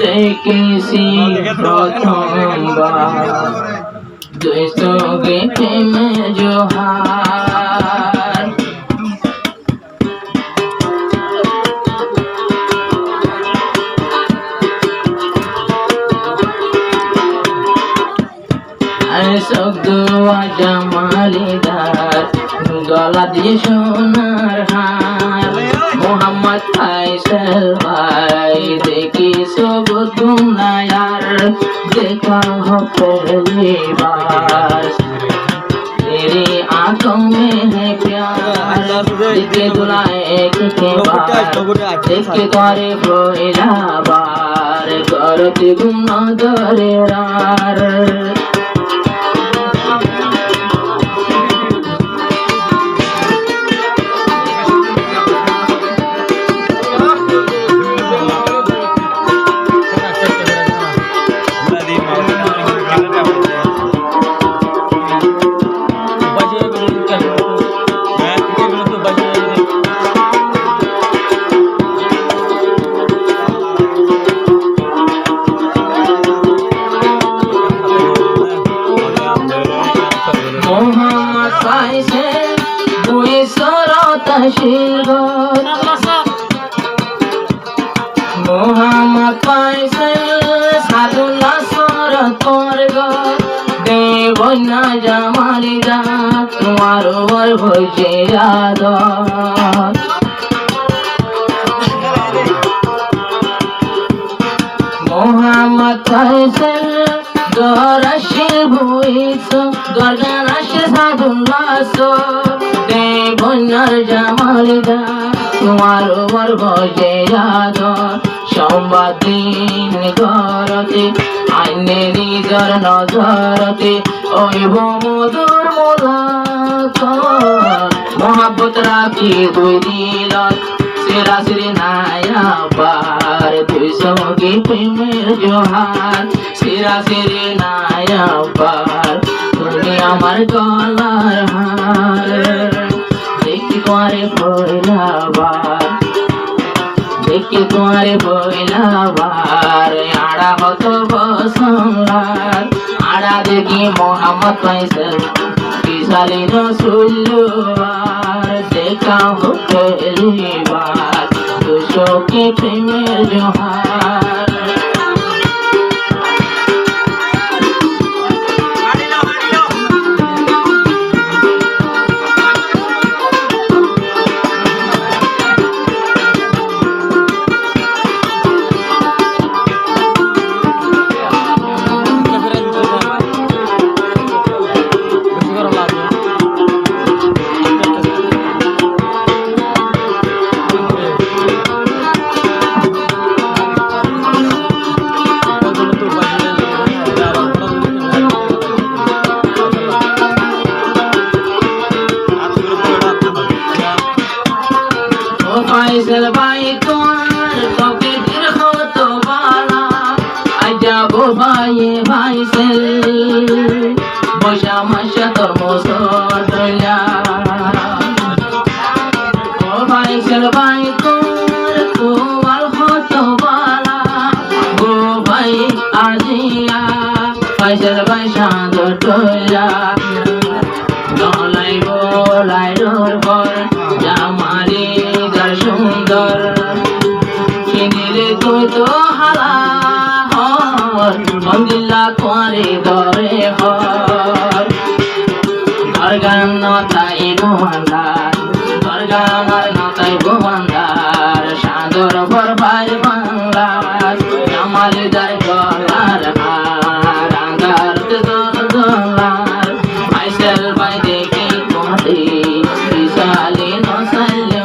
দেখেছি প্রথমবার দুই চোখে প্রেমের জোহার। জামালিদার গলা দিয়ে সোনার হার মোহাম্মদ ফাইসাল ভাই দেখি সব দুনিয়ার দেখা हो पहली बार तेरी आंखों में है प्यार देखे दुलाए एक के बार देखे करे पहला बार करते गुना दरेरार মোহাম্মদ ফাইসাল দুই সরতা শিরগর মোহাম্মদ ফাইসাল সাদুল্লাহ সরতর গর দেবনা জামালিদা তোমার ওর ভজে আদর মোহাম্মদ ফাইসাল গরাশে ভুইছ গরগানাশে সাদুল্লাহ দেবনার জামালিদা তোমার ওর ভজে আদর সম্বাদিন ঘরতে আইনে নিজর নজরতে ওইব মধুর মোলাকাত মহাব্বত রাখি দুই দিলত সেরা সেরে নায়াবার দুই সঙ্গে প্রেমের জোহার সেরা সেরে নায়াবার তুমি আমার গলার হার দেখি করে পয়লাবার দেখি তোমারে পয়লাবার আড়া হতো বসলার আড়া দেখি মোহাম্মদ ফাইসাল বিশালী রসুল্লার দেখা हो पहली बार দুশো কে প্রেমের জোহার ফাইসাল ভাই তোমার তোকে দীর্ঘ তো বালা আজাবো ভাই ফাইসাল বসা মাসা তোর মসদলা ও ফাইসাল ভাই তোমার তোমার হতো বালা গো ভাই আজিয়া ফাইসাল ভাই সাদর তোলা দলাই বলাই রোর পর জামালি সুন্দর কিনিলে তুই তো হালা হর মন্দিল্লা তোরে ধরে হর গরগান নতাই ভুবন্দার গরগান নতাই ভুবন্দার সাদর ভর ভাই বাংলার জামালিদার গলার হার আঙ্গার দোলার ফাইসাল ভাই দেখি তোমাতে বিশালী নসাল্লা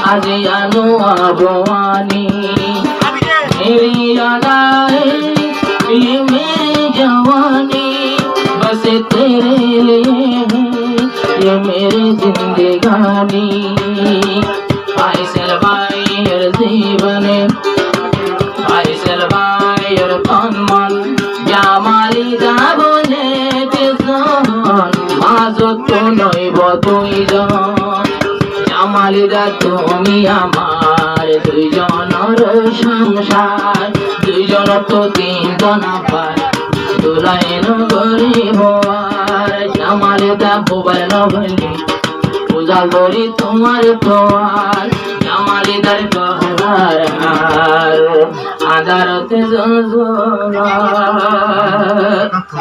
আজি আনো আবवानी मेरी अदाए ये मेरी जवानी बस तेरे लिए है ये मेरी जिंदगानी फाइसल भाईर जीवने फाइसल भाईर तन मन জামালি যাবনে তেজন মাজত নইব দুইজন জামালিরা তুমি আমার দুইজনের সংসার দুইজন তো তিনজন পায় দুলাইন গরিব আর জামালিদা ভুবার নভলি পূজাল বলি তোমার তোয়ার জামালিদার গহনার হার আদারতে জল